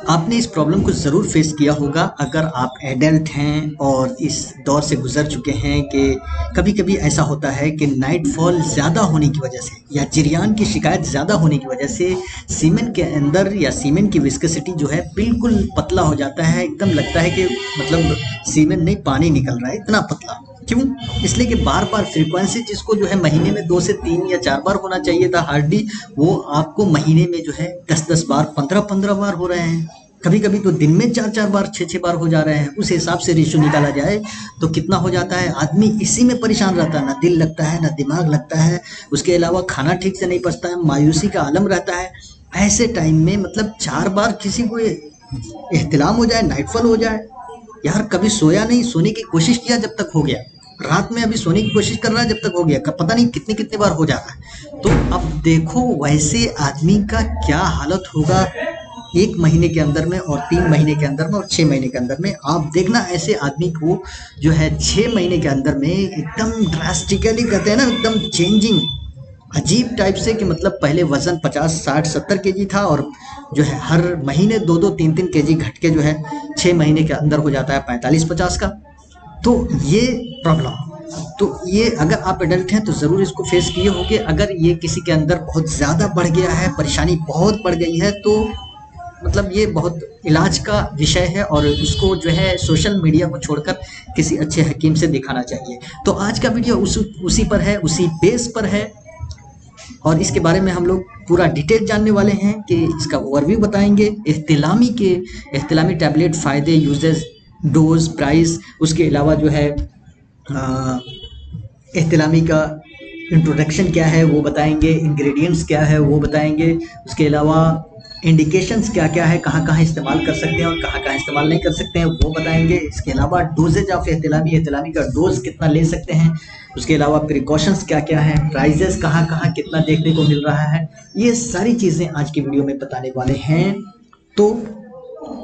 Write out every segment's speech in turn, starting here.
आपने इस प्रॉब्लम को ज़रूर फेस किया होगा अगर आप एडल्ट हैं और इस दौर से गुजर चुके हैं कि कभी-कभी ऐसा होता है कि नाइटफॉल ज़्यादा होने की वजह से या जिरयान की शिकायत ज़्यादा होने की वजह से सीमेन के अंदर या सीमेन की विस्कोसिटी जो है बिल्कुल पतला हो जाता है। एकदम लगता है कि मतलब सीमेन नहीं पानी निकल रहा है, इतना पतला। क्यों? इसलिए कि बार-बार फ्रीक्वेंसी जिसको जो है महीने में 2 से 3 या 4 बार होना चाहिए था हार्डली, वो आपको महीने में जो है 10-10 बार, 15-15 बार हो रहे हैं। कभी-कभी तो दिन में 4-4 बार, 6-6 बार हो जा रहे हैं। उस हिसाब से रेशियो निकाला जाए तो कितना हो जाता है? आदमी इसी में परेशान रहता है, ना दिल लगता है, ना दिमाग लगता है। उसके अलावा खाना ठीक से नहीं पचता है, मायूसी का आलम रहता है। ऐसे टाइम में मतलब 4 बार किसी को एहतिलाम हो जाए, नाइटफॉल हो जाए, यार कभी सोया नहीं, सोने की कोशिश किया जब तक हो गया, रात में अभी सोने की कोशिश कर रहा है जब तक हो गया, पता नहीं कितनी कितनी बार हो जाता है। तो अब देखो वैसे आदमी का क्या हालत होगा 1 महीने के अंदर में और 3 महीने के अंदर में और 6 महीने के अंदर में। आप देखना ऐसे आदमी को जो है 6 महीने के अंदर में एकदम ड्रास्टिकली कहते हैं ना, एकदम चेंजिंग अजीब टाइप से कि मतलब पहले वजन 50 60 70 केजी था और जो है हर महीने 2-2 3-3 केजी घट के जो है 6 महीने के अंदर हो जाता है 45-50 का। तो ये प्रॉब्लम, तो ये अगर आप एडल्ट हैं तो ज़रूर इसको फेस किए होंगे। अगर ये किसी के अंदर बहुत ज़्यादा बढ़ गया है, परेशानी बहुत बढ़ गई है, तो मतलब ये बहुत इलाज का विषय है और इसको जो है सोशल मीडिया को छोड़कर किसी अच्छे हकीम से दिखाना चाहिए। तो आज का वीडियो उसी पर है, उसी बेस पर है और इसके बारे में हम लोग पूरा डिटेल जानने वाले हैं कि इसका ओवरव्यू बताएंगे, एहतिलामी टैबलेट फ़ायदे, यूजेस, डोज, प्राइस, उसके अलावा जो है एहतिलामी का इंट्रोडक्शन क्या है वो बताएंगे, इंग्रेडिएंट्स क्या है वो बताएंगे, उसके अलावा इंडिकेशंस क्या क्या है, कहाँ कहाँ इस्तेमाल कर सकते हैं और कहाँ कहाँ इस्तेमाल नहीं कर सकते हैं वो बताएंगे। इसके अलावा डोजेज ऑफ एहतिलामी का डोज कितना ले सकते हैं, उसके अलावा प्रिकॉशंस क्या क्या है, प्राइजेस कहाँ कहाँ कितना देखने को मिल रहा है, ये सारी चीज़ें आज की वीडियो में बताने वाले हैं। तो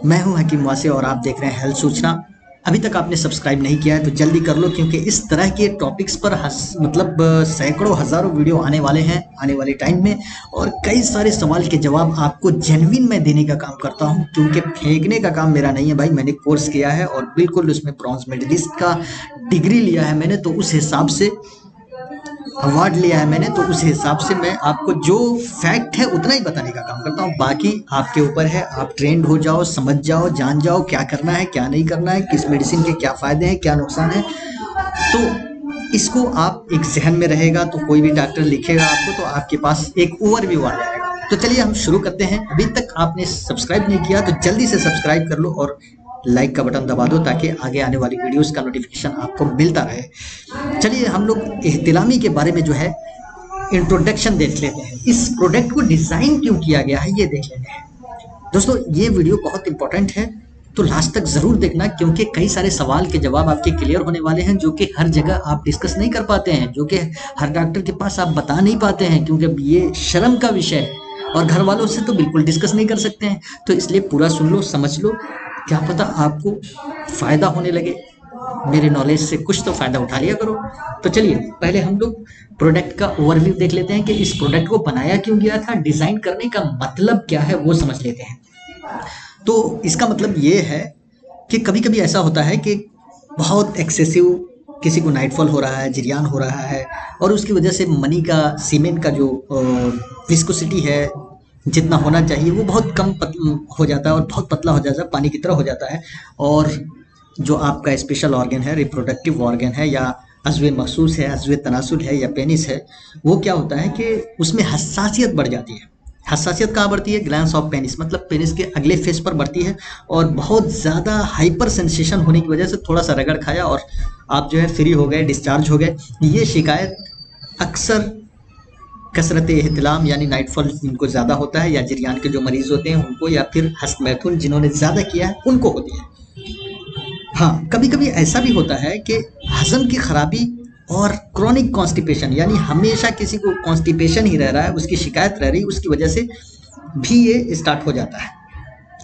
मैं हूं हकीम वासे और आप देख रहे हैं हेल्थ सूचना। अभी तक आपने सब्सक्राइब नहीं किया है तो जल्दी कर लो, क्योंकि इस तरह के टॉपिक्स पर मतलब सैकड़ों हज़ारों वीडियो आने वाले हैं आने वाले टाइम में और कई सारे सवाल के जवाब आपको जेन्युइन मैं देने का काम करता हूं, क्योंकि फेंकने का काम मेरा नहीं है भाई। मैंने कोर्स किया है और बिल्कुल उसमें ब्रॉन्ज मेडलिस्ट का डिग्री लिया है मैंने, तो उस हिसाब से अवार्ड लिया है मैंने, तो उस हिसाब से मैं आपको जो फैक्ट है उतना ही बताने का काम करता हूँ। बाकी आपके ऊपर है, आप ट्रेंड हो जाओ, समझ जाओ, जान जाओ क्या करना है क्या नहीं करना है, किस मेडिसिन के क्या फ़ायदे हैं क्या नुकसान है। तो इसको आप एक जहन में रहेगा तो कोई भी डॉक्टर लिखेगा आपको तो आपके पास एक ओवरव्यू आ जाएगा। तो चलिए हम शुरू करते हैं। अभी तक आपने सब्सक्राइब नहीं किया तो जल्दी से सब्सक्राइब कर लो और लाइक का बटन दबा दो ताकि आगे आने वाली वीडियोस का नोटिफिकेशन आपको मिलता रहे। चलिए हम लोग एहतिलामी के बारे में जो है इंट्रोडक्शन देख लेते हैं। इस प्रोडक्ट को डिज़ाइन क्यों किया गया है ये देख लेते हैं। दोस्तों ये वीडियो बहुत इंपॉर्टेंट है तो लास्ट तक ज़रूर देखना, क्योंकि कई सारे सवाल के जवाब आपके क्लियर होने वाले हैं जो कि हर जगह आप डिस्कस नहीं कर पाते हैं, जो कि हर डॉक्टर के पास आप बता नहीं पाते हैं, क्योंकि ये शर्म का विषय है और घर वालों से तो बिल्कुल डिस्कस नहीं कर सकते हैं। तो इसलिए पूरा सुन लो, समझ लो, क्या पता आपको फ़ायदा होने लगे। मेरे नॉलेज से कुछ तो फ़ायदा उठा लिया करो। तो चलिए पहले हम लोग प्रोडक्ट का ओवरव्यू देख लेते हैं कि इस प्रोडक्ट को बनाया क्यों गया था, डिज़ाइन करने का मतलब क्या है वो समझ लेते हैं। तो इसका मतलब ये है कि कभी-कभी ऐसा होता है कि बहुत एक्सेसिव किसी को नाइटफॉल हो रहा है, जिरयान हो रहा है और उसकी वजह से मनी का, सीमेंट का जो विस्कोसिटी है जितना होना चाहिए वो बहुत कम हो जाता है और बहुत पतला हो जाता है, पानी की तरह हो जाता है। और जो आपका स्पेशल ऑर्गन है, रिप्रोडक्टिव ऑर्गन है या अज़्वे मखसूस है, अज़्वे तनासुल है या पेनिस है, वो क्या होता है कि उसमें हसासियत बढ़ जाती है। हसासियत कहाँ बढ़ती है? ग्लैंड्स ऑफ पेनिस, मतलब पेनिस के अगले फेस पर बढ़ती है और बहुत ज़्यादा हाइपर सेंसेशन होने की वजह से थोड़ा सा रगड़ खाया और आप जो है फ्री हो गए, डिस्चार्ज हो गए। ये शिकायत अक्सर कसरत एहतिलाम यानी नाइटफॉल जिनको ज़्यादा होता है या जिरयान के जो मरीज़ होते हैं उनको, या फिर हस्त मैथुन जिन्होंने ज़्यादा किया है उनको होती है। हाँ, कभी कभी ऐसा भी होता है कि हजम की खराबी और क्रॉनिक कॉन्स्टिपेशन, यानी हमेशा किसी को कॉन्स्टिपेशन ही रह रहा है, उसकी शिकायत रह रही, उसकी वजह से भी ये स्टार्ट हो जाता है।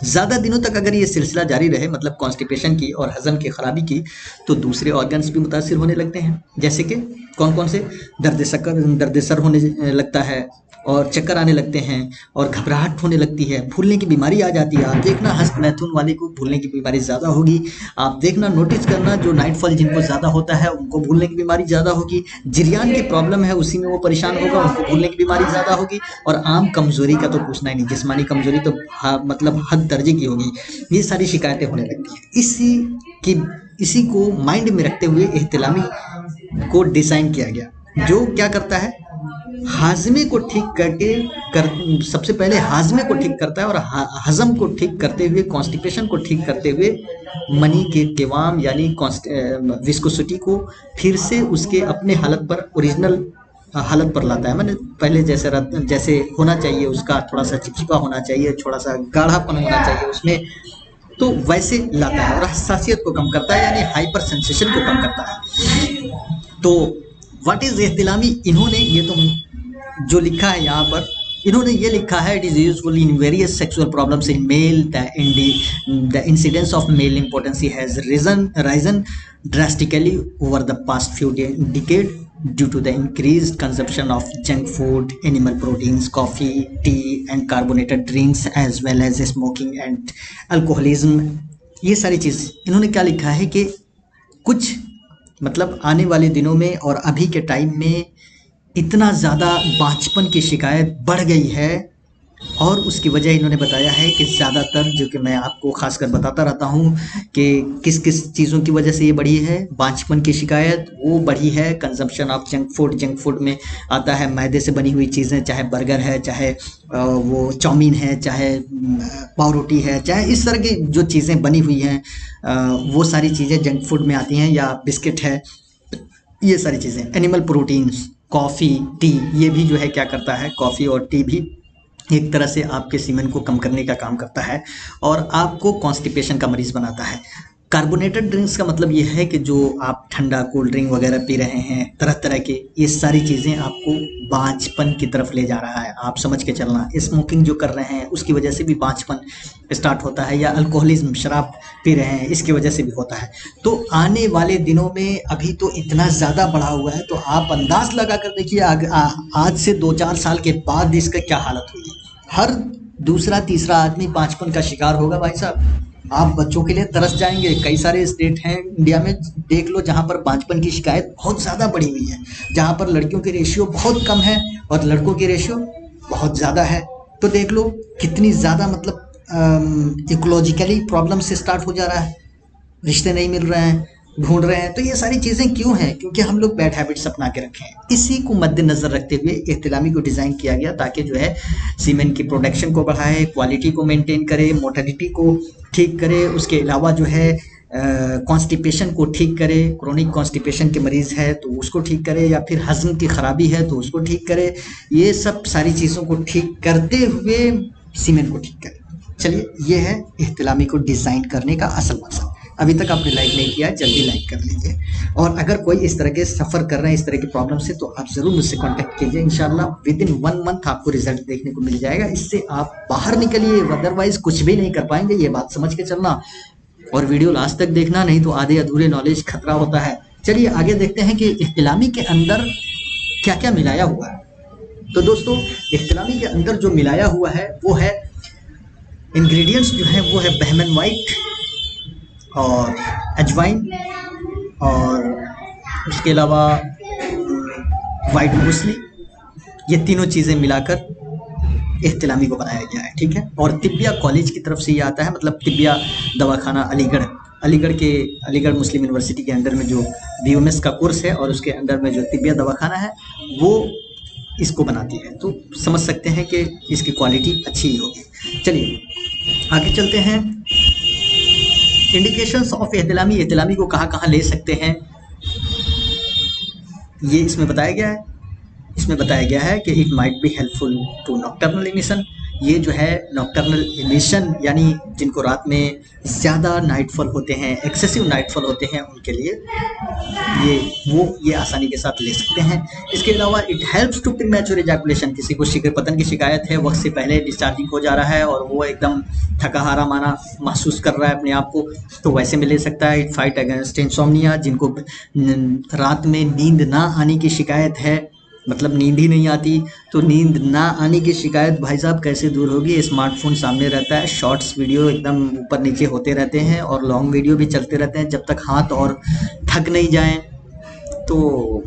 ज़्यादा दिनों तक अगर ये सिलसिला जारी रहे, मतलब कॉन्स्टिपेशन की और हजम की खराबी की, तो दूसरे ऑर्गन्स भी मुतासिर होने लगते हैं। जैसे कि कौन कौन से? दर्द सर होने लगता है, और चक्कर आने लगते हैं और घबराहट होने लगती है, भूलने की बीमारी आ जाती है। आप देखना हस्त मैथुन वाले को भूलने की बीमारी ज़्यादा होगी। आप देखना नोटिस करना जो नाइटफॉल जिनको ज़्यादा होता है उनको भूलने की बीमारी ज़्यादा होगी। जिरियान की प्रॉब्लम है उसी में वो परेशान होगा, उनको भूलने की बीमारी ज़्यादा होगी। और आम कमजोरी का तो पूछना ही नहीं, जिस्मानी कमजोरी तो मतलब हद दर्जे की होगी। ये सारी शिकायतें होने लगती हैं। इसी को माइंड में रखते हुए इह्तिलामी को डिजाइन किया गया, जो क्या करता है हाजमे को ठीक सबसे पहले हाजमे को ठीक करता है और हजम को ठीक करते हुए, कॉन्स्टिपेशन को ठीक करते हुए मनी के क़िवाम यानी विस्कोसिटी को फिर से उसके अपने हालत पर, ओरिजिनल हालत पर लाता है। मैंने पहले जैसे होना चाहिए, उसका थोड़ा सा चिपचिपा होना चाहिए, थोड़ा सा गाढ़ापन होना चाहिए उसमें, तो वैसे लाता है। और हसासियत को कम करता है यानी हाइपर सेंसेशन को कम करता है। तो व्हाट इज इह्तिलामी, इन्होंने ये तो जो लिखा है यहाँ पर, इन्होंने ये लिखा है it is useful in various sexual problems in male, the incidence of male impotency has risen drastically over the past few decades due to the increased consumption of junk food, animal proteins, coffee, tea and carbonated drinks as well as smoking and alcoholism। ये सारी चीज़ इन्होंने क्या लिखा है कि कुछ मतलब आने वाले दिनों में और अभी के टाइम में इतना ज़्यादा बांझपन की शिकायत बढ़ गई है, और उसकी वजह इन्होंने बताया है कि ज़्यादातर, जो कि मैं आपको खासकर बताता रहता हूँ कि किस किस चीज़ों की वजह से ये बढ़ी है बांझपन की शिकायत, वो बढ़ी है कंजम्पशन ऑफ जंक फूड में आता है मैदे से बनी हुई चीज़ें, चाहे बर्गर है, चाहे वो चाउमीन है, चाहे पाव रोटी है, चाहे इस तरह की जो चीज़ें बनी हुई हैं वो सारी चीज़ें जंक फूड में आती हैं, या बिस्किट है, ये सारी चीज़ें। एनिमल प्रोटीन्स, कॉफ़ी, टी, ये भी जो है क्या करता है, कॉफ़ी और टी भी एक तरह से आपके सीमेन को कम करने का काम करता है और आपको कॉन्स्टिपेशन का मरीज बनाता है। कार्बोनेटेड ड्रिंक्स का मतलब ये है कि जो आप ठंडा कोल्ड ड्रिंक वगैरह पी रहे हैं तरह तरह के, ये सारी चीज़ें आपको बांझपन की तरफ ले जा रहा है, आप समझ के चलना। स्मोकिंग जो कर रहे हैं उसकी वजह से भी बांझपन स्टार्ट होता है, या अल्कोहलिज्म, शराब पी रहे हैं, इसकी वजह से भी होता है। तो आने वाले दिनों में अभी तो इतना ज़्यादा बढ़ा हुआ है, तो आप अंदाज लगा कर देखिए आज से 2-4 साल के बाद इसका क्या हालत हुई। हर दूसरा तीसरा आदमी बांझपन का शिकार होगा भाई साहब। आप बच्चों के लिए तरस जाएंगे। कई सारे स्टेट हैं इंडिया में, देख लो, जहां पर बांझपन की शिकायत बहुत ज़्यादा बढ़ी हुई है, जहां पर लड़कियों की रेशियो बहुत कम है और लड़कों की रेशियो बहुत ज़्यादा है। तो देख लो कितनी ज़्यादा मतलब इकोलॉजिकली प्रॉब्लम से स्टार्ट हो जा रहा है, रिश्ते नहीं मिल रहे हैं, ढूंढ रहे हैं। तो ये सारी चीज़ें क्यों हैं? क्योंकि हम लोग बैड हैबिट्स अपना के रखे हैं। इसी को मद्देनजर रखते हुए इह्तिलामी को डिज़ाइन किया गया ताकि जो है सीमेन की प्रोडक्शन को बढ़ाए, क्वालिटी को मेंटेन करे, मोर्टेलिटी को ठीक करे, उसके अलावा जो है कॉन्स्टिपेशन को ठीक करे, क्रोनिक कॉन्स्टिपेशन के मरीज़ है तो उसको ठीक करे, या फिर हज़म की ख़राबी है तो उसको ठीक करे। ये सब सारी चीज़ों को ठीक करते हुए सीमेन को ठीक करे। चलिए, ये है इह्तिलामी को डिज़ाइन करने का असल मकसद। अभी तक आपने लाइक नहीं किया, जल्दी लाइक कर लीजिए। और अगर कोई इस तरह के सफ़र कर रहे हैं, इस तरह की प्रॉब्लम से, तो आप ज़रूर मुझसे कांटेक्ट कीजिए। इंशाल्लाह विद इन 1 मंथ आपको रिजल्ट देखने को मिल जाएगा। इससे आप बाहर निकलिए, अदरवाइज कुछ भी नहीं कर पाएंगे, ये बात समझ के चलना। और वीडियो लास्ट तक देखना, नहीं तो आधे अधूरे नॉलेज खतरा होता है। चलिए आगे देखते हैं कि इह्तिलामी के अंदर क्या क्या मिलाया हुआ है। तो दोस्तों, इह्तिलामी के अंदर जो मिलाया हुआ है वो है, इंग्रेडिएंट्स जो है वो है बहमन वाइट और अजवाइन, और उसके अलावा वाइट मूसली, ये तीनों चीज़ें मिलाकर इह्तिलामी को बनाया गया है। ठीक है। और तिब्बिया कॉलेज की तरफ से ये आता है, मतलब तिब्बिया दवाखाना अलीगढ़ मुस्लिम यूनिवर्सिटी के अंडर में जो BMS का कोर्स है और उसके अंडर में जो तिब्बिया दवाखाना है वो इसको बनाती है। तो समझ सकते हैं कि इसकी क्वालिटी अच्छी ही होगी। चलिए आगे चलते हैं। इंडिकेशंस ऑफ इह्तिलामी को कहाँ ले सकते हैं, ये इसमें बताया गया है। इसमें बताया गया है कि it might be helpful to nocturnal emission. ये जो है नॉक्टर्नल इमिशन, यानी जिनको रात में ज़्यादा नाइटफॉल होते हैं, एक्सेसिव नाइटफॉल होते हैं, उनके लिए ये आसानी के साथ ले सकते हैं। इसके अलावा it helps to premature ejaculation. किसी को शीघ्र पतन की शिकायत है, वक्त से पहले डिस्चार्जिंग हो जा रहा है और वो एकदम थकाहारा माना महसूस कर रहा है अपने आप को, तो वैसे में ले सकता है। It fight against insomnia. जिनको रात में नींद ना आने की शिकायत है मतलब नींद ही नहीं आती। तो नींद ना आने की शिकायत भाई साहब कैसे दूर होगी? स्मार्टफोन सामने रहता है, शॉर्ट्स वीडियो एकदम ऊपर नीचे होते रहते हैं और लॉन्ग वीडियो भी चलते रहते हैं जब तक हाथ और थक नहीं जाएं। तो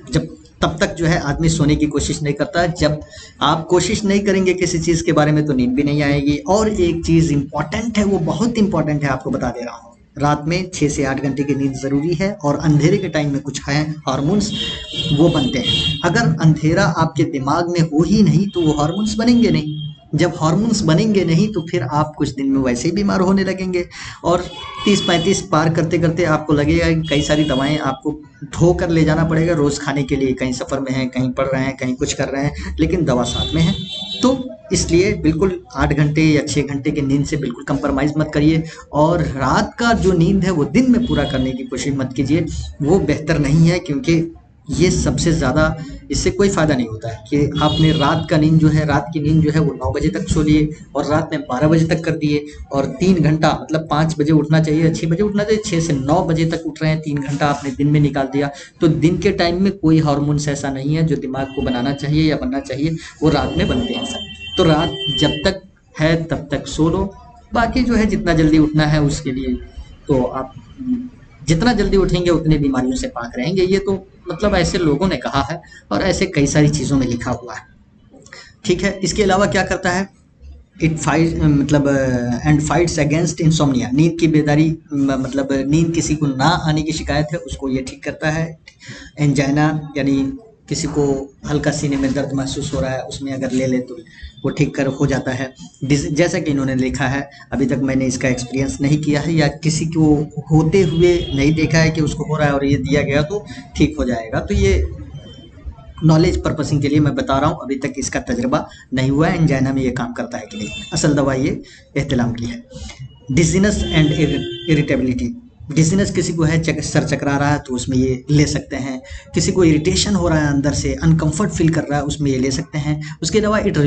जब तब तक जो है आदमी सोने की कोशिश नहीं करता। जब आप कोशिश नहीं करेंगे किसी चीज़ के बारे में तो नींद भी नहीं आएगी। और एक चीज़ इम्पॉर्टेंट है, वो बहुत इम्पॉर्टेंट है, आपको बता दे रहा हूँ। रात में 6 से 8 घंटे की नींद ज़रूरी है और अंधेरे के टाइम में कुछ है हार्मोन्स वो बनते हैं। अगर अंधेरा आपके दिमाग में हो ही नहीं तो वो हार्मोन्स बनेंगे नहीं। जब हार्मोन्स बनेंगे नहीं तो फिर आप कुछ दिन में वैसे ही बीमार होने लगेंगे और 30-35 पार करते करते आपको लगेगा कि कई सारी दवाएं आपको धो कर ले जाना पड़ेगा रोज खाने के लिए। कहीं सफर में है, कहीं पढ़ रहे हैं, कहीं कुछ कर रहे हैं, लेकिन दवा साथ में है। तो इसलिए बिल्कुल 8 घंटे या 6 घंटे की नींद से बिल्कुल कंप्रोमाइज मत करिए। और रात का जो नींद है वो दिन में पूरा करने की कोशिश मत कीजिए, वो बेहतर नहीं है। क्योंकि ये सबसे ज़्यादा इससे कोई फ़ायदा नहीं होता है कि आपने रात का नींद जो है, रात की नींद जो है वो 9 बजे तक सो लिए और रात में 12 बजे तक कर दिए और 3 घंटा मतलब 5 बजे उठना चाहिए, 6 बजे उठना चाहिए, 6 से 9 बजे तक उठ रहे हैं, 3 घंटा आपने दिन में निकाल दिया। तो दिन के टाइम में कोई हार्मोन्स ऐसा नहीं है जो दिमाग को बनाना चाहिए या बनना चाहिए, वो रात में बनते हैं सब। तो रात जब तक है तब तक सो लो। बाकी जो है जितना जल्दी उठना है उसके लिए तो आप जितना जल्दी उठेंगे उतनी बीमारियों से पाक रहेंगे। ये तो मतलब ऐसे लोगों ने कहा है और ऐसे कई सारी चीज़ों में लिखा हुआ है। ठीक है, इसके अलावा क्या करता है? इट फाइट मतलब एंड फाइट्स अगेंस्ट इंसोम्निया, नींद की बेदारी मतलब नींद किसी को ना आने की शिकायत है उसको ये ठीक करता है। एंजाइना यानी किसी को हल्का सीने में दर्द महसूस हो रहा है, उसमें अगर ले ले तो वो ठीक कर हो जाता है। जैसा कि इन्होंने लिखा है, अभी तक मैंने इसका एक्सपीरियंस नहीं किया है या किसी को होते हुए नहीं देखा है कि उसको हो रहा है और ये दिया गया तो ठीक हो जाएगा। तो ये नॉलेज पर्पसिंग के लिए मैं बता रहा हूँ, अभी तक इसका तजर्बा नहीं हुआ है एंजाइना में ये काम करता है कि नहीं। असल दवा ये एहतिलाम की है। डिजीनेस एंड इरिटेबिलिटी, डिजीनेस किसी को है सर चकरा रहा है तो उसमें ये ले सकते हैं। किसी को इरिटेशन हो रहा है अंदर से, अनकंफर्ट फील कर रहा है, उसमें ये ले सकते हैं। उसके अलावा इट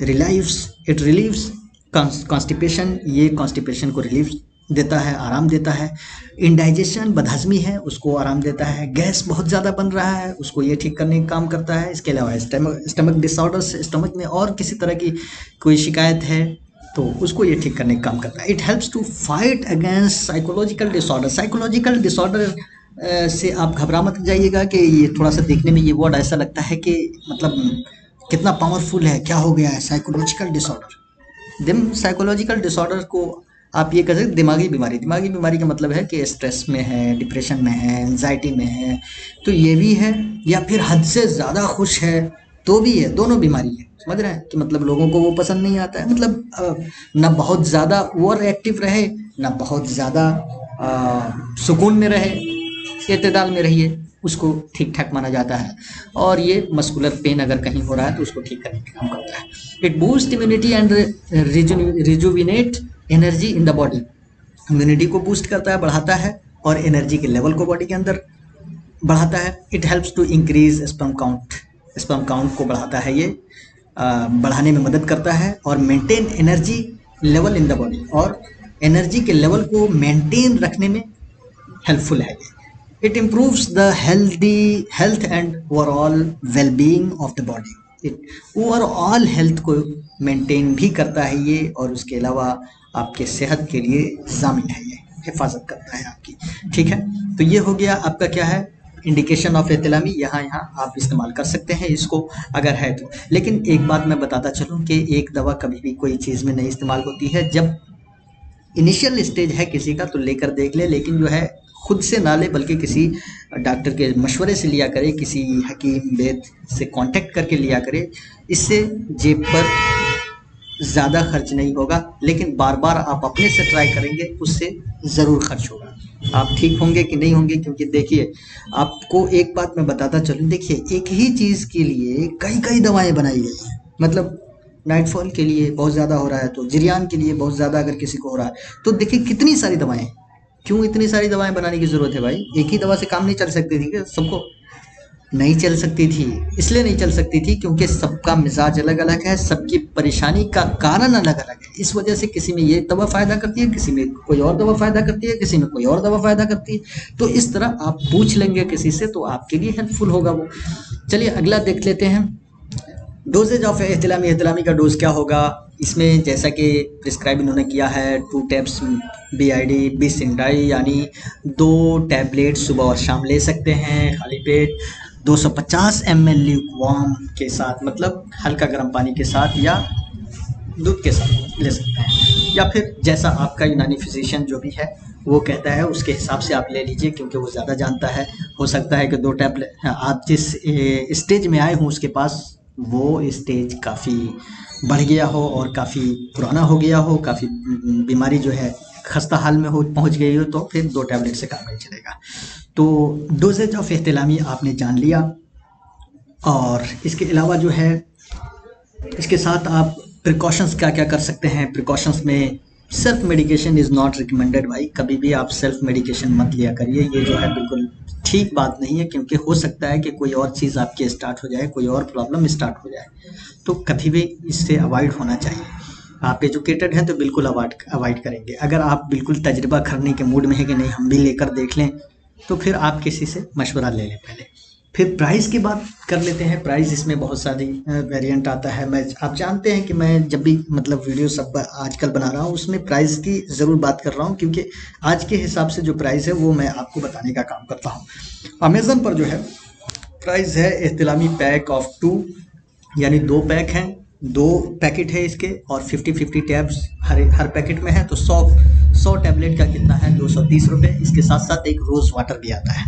रिलीव्स कॉन्स्टिपेशन, ये कॉन्स्टिपेशन को रिलीव देता है, आराम देता है। इंडाइजेशन बदहजमी है उसको आराम देता है। गैस बहुत ज़्यादा बन रहा है उसको ये ठीक करने का काम करता है। इसके अलावा स्टमक डिसऑर्डर्स, स्टमक में और किसी तरह की कोई शिकायत है तो उसको ये ठीक करने का काम करता है। It helps to fight against psychological disorder. Psychological disorder से आप घबरा मत जाइएगा कि ये थोड़ा सा देखने में ये वर्ड ऐसा लगता है कि मतलब कितना पावरफुल है, क्या हो गया है साइकोलॉजिकल डिसऑर्डर। साइकोलॉजिकल डिसऑर्डर को आप ये कह सकते दिमागी बीमारी। दिमागी बीमारी का मतलब है कि स्ट्रेस में है, डिप्रेशन में है, एंजाइटी में है, तो ये भी है। या फिर हद से ज़्यादा खुश है तो भी है, दोनों बीमारी है। समझ रहे हैं कि मतलब लोगों को वो पसंद नहीं आता है, मतलब ना बहुत ज़्यादा ओवर एक्टिव रहे ना बहुत ज़्यादा सुकून में रहे, एतदाल में रहिए, उसको ठीक ठाक माना जाता है। और ये मस्कुलर पेन अगर कहीं हो रहा है तो उसको ठीक करने का काम करता है। It boost immunity and rejuvenate energy in the body. Immunity को बूस्ट करता है, बढ़ाता है और एनर्जी के लेवल को बॉडी के अंदर बढ़ाता है। It helps to increase sperm count, sperm count को बढ़ाता है, ये बढ़ाने में मदद करता है। और maintain energy level in the body, और एनर्जी के लेवल को मेंटेन रखने में हेल्पफुल है ये। It improves the health and overall wellbeing of the body. It overall health को मेंटेन भी करता है ये, और उसके अलावा आपके सेहत के लिए जामिन है, ये हिफाजत करता है आपकी। ठीक है, तो ये हो गया आपका क्या है, इंडिकेशन ऑफ एहतिलामी। यहाँ आप इस्तेमाल कर सकते हैं इसको अगर है तो। लेकिन एक बात मैं बताता चलूँ कि एक दवा कभी भी कोई चीज़ में नहीं इस्तेमाल होती है। जब इनिशियल स्टेज है किसी का तो लेकर देख ले, लेकिन जो है खुद से ना ले बल्कि किसी डॉक्टर के मशवरे से लिया करे, किसी हकीम वैद्य से कांटेक्ट करके लिया करे। इससे जेब पर ज़्यादा खर्च नहीं होगा, लेकिन बार बार आप अपने से ट्राई करेंगे उससे ज़रूर खर्च होगा। आप ठीक होंगे कि नहीं होंगे, क्योंकि देखिए आपको एक बात मैं बताता चलूँ, देखिए एक ही चीज़ के लिए कई कई दवाएं बनाई गई हैं। मतलब नाइटफॉल के लिए बहुत ज़्यादा हो रहा है तो जिरियान के लिए बहुत ज़्यादा अगर किसी को हो रहा है तो देखिए कितनी सारी दवाएं। क्यों इतनी सारी दवाएं बनाने की ज़रूरत है भाई? एक ही दवा से काम नहीं चल सकती थी क्या सबको? नहीं चल सकती थी। इसलिए नहीं चल सकती थी क्योंकि सबका मिजाज अलग अलग है, सबकी परेशानी का कारण अलग अलग है। इस वजह से किसी में ये दवा फ़ायदा करती है, किसी में कोई और दवा फ़ायदा करती है, किसी में कोई और दवा फ़ायदा करती है। तो इस तरह आप पूछ लेंगे किसी से तो आपके लिए हेल्पफुल होगा वो। चलिए अगला देख लेते हैं। डोजेज ऑफ एहतिलामी, एहतिलामी का डोज क्या होगा। इसमें जैसा कि प्रिस्क्राइब इन्होंने किया है 2 टैब्स BID बिसइंडाई, यानी 2 टैबलेट सुबह और शाम ले सकते हैं खाली पेट, 250 ml ल्यूकवार्म के साथ, मतलब हल्का गर्म पानी के साथ या दूध के साथ ले सकते हैं, या फिर जैसा आपका यूनानी फिजिशियन जो भी है वो कहता है उसके हिसाब से आप ले लीजिए, क्योंकि वो ज़्यादा जानता है। हो सकता है कि 2 टैबलेट, आप जिस स्टेज में आए हों उसके पास वो स्टेज काफ़ी बढ़ गया हो और काफ़ी पुराना हो गया हो, काफ़ी बीमारी जो है खस्ता हाल में हो पहुंच गई हो, तो फिर 2 टैबलेट से काम नहीं चलेगा। तो डोजेज ऑफ एहतिलामी आपने जान लिया। और इसके अलावा जो है, इसके साथ आप प्रिकॉशंस क्या क्या कर सकते हैं। प्रिकॉशंस में self medication is not recommended. भाई कभी भी आप सेल्फ मेडिकेशन मत लिया करिए, ये जो है बिल्कुल ठीक बात नहीं है, क्योंकि हो सकता है कि कोई और चीज़ आपके स्टार्ट हो जाए, कोई और प्रॉब्लम स्टार्ट हो जाए। तो कभी भी इससे अवॉइड होना चाहिए। आप एजुकेटेड हैं तो बिल्कुल अवॉइड करेंगे। अगर आप बिल्कुल तजर्बा करने के मूड में है कि नहीं हम भी लेकर देख लें, तो फिर आप किसी से मशवरा ले लें पहले। फिर प्राइस की बात कर लेते हैं। प्राइस इसमें बहुत सारी वेरिएंट आता है। आप जानते हैं कि मैं जब भी मतलब वीडियो सब आजकल बना रहा हूँ उसमें प्राइस की ज़रूर बात कर रहा हूँ, क्योंकि आज के हिसाब से जो प्राइस है वो मैं आपको बताने का काम करता हूँ। अमेज़न पर जो है प्राइस है एहतिलामी पैक ऑफ 2, यानी 2 पैक हैं, 2 पैकेट है इसके, और 50-50 टैब्स हर पैकेट में है। तो 100 टैबलेट का कितना है, 230 रुपये। इसके साथ साथ एक रोज़ वाटर भी आता है,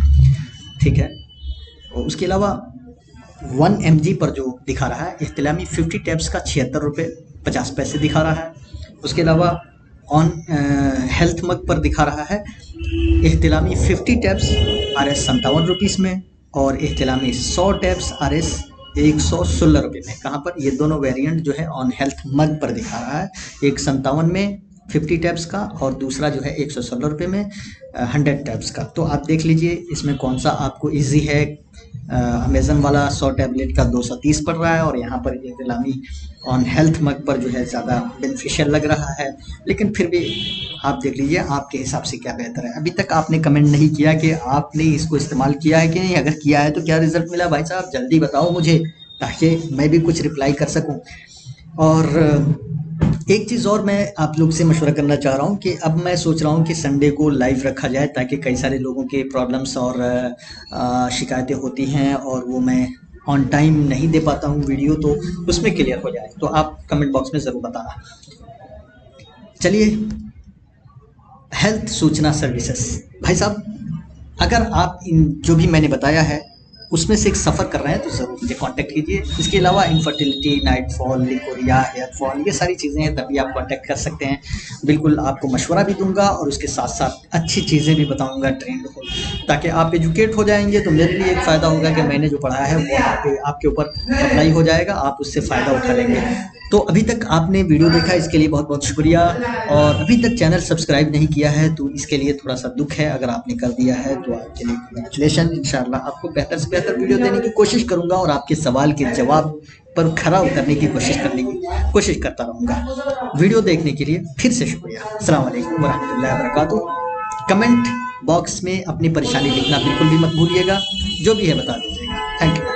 ठीक है। और उसके अलावा 1 mg पर जो दिखा रहा है एहतिलामी 50 टैब्स का 76 रुपये 50 पैसे दिखा रहा है। उसके अलावा ऑन हेल्थ मग पर दिखा रहा है एहतिलामी 50 टैब्स RS 57 रुपीज़ में, और एहतिलामी 100 टैब्स RS 116 रुपये में। कहाँ पर, ये दोनों वेरिएंट जो है ऑन हेल्थ मग पर दिखा रहा है, एक 57 में 50 टैब्स का और दूसरा जो है 116 रुपये में 100 टैब्स का। तो आप देख लीजिए इसमें कौन सा आपको इजी है। अमेज़न वाला 100 टैबलेट का 230 पड़ रहा है, और यहाँ पर एहतिलामी ऑन हेल्थ मग पर जो है ज़्यादा बेनिफिशियल लग रहा है। लेकिन फिर भी आप देख लीजिए आपके हिसाब से क्या बेहतर है। अभी तक आपने कमेंट नहीं किया कि आपने इसको इस्तेमाल किया है कि नहीं, अगर किया है तो क्या रिजल्ट मिला। भाई साहब जल्दी बताओ मुझे, ताकि मैं भी कुछ रिप्लाई कर सकूँ। और एक चीज़ और मैं आप लोग से मशवरा करना चाह रहा हूँ कि अब मैं सोच रहा हूँ कि संडे को लाइव रखा जाए, ताकि कई सारे लोगों के प्रॉब्लम्स और शिकायतें होती हैं और वो मैं ऑन टाइम नहीं दे पाता हूँ वीडियो, तो उसमें क्लियर हो जाए। तो आप कमेंट बॉक्स में ज़रूर बताना। चलिए, हेल्थ सूचना सर्विसेज। भाई साहब अगर आप इन जो भी मैंने बताया है उसमें से एक सफ़र कर रहे हैं तो ज़रूर मुझे कांटेक्ट कीजिए। इसके अलावा infertility, night fall, leucorrhoea, hair fall, ये सारी चीज़ें हैं, तभी आप कांटेक्ट कर सकते हैं। बिल्कुल आपको मशवरा भी दूंगा और उसके साथ साथ अच्छी चीज़ें भी बताऊंगा ट्रेंड को, ताकि आप एजुकेट हो जाएंगे। तो मेरे लिए एक फ़ायदा होगा कि मैंने जो पढ़ा है वो आपके ऊपर अप्लाई हो जाएगा, आप उससे फ़ायदा उठा लेंगे। तो अभी तक आपने वीडियो देखा इसके लिए बहुत बहुत शुक्रिया, और अभी तक चैनल सब्सक्राइब नहीं किया है तो इसके लिए थोड़ा सा दुख है। अगर आपने कर दिया है तो आपके लिए कंग्रेचुलेशन। इंशाल्लाह आपको बेहतर से बेहतर वीडियो देने की कोशिश करूंगा और आपके सवाल के जवाब पर खरा उतरने की कोशिश करता रहूँगा। वीडियो देखने के लिए फिर से शुक्रिया। अस्सलाम वालेकुम वरहमतुल्लाहि वबरकातुहू। कमेंट बॉक्स में अपनी परेशानी लिखना बिल्कुल भी मत भूलिएगा, जो भी है बता दीजिएगा। Thank you.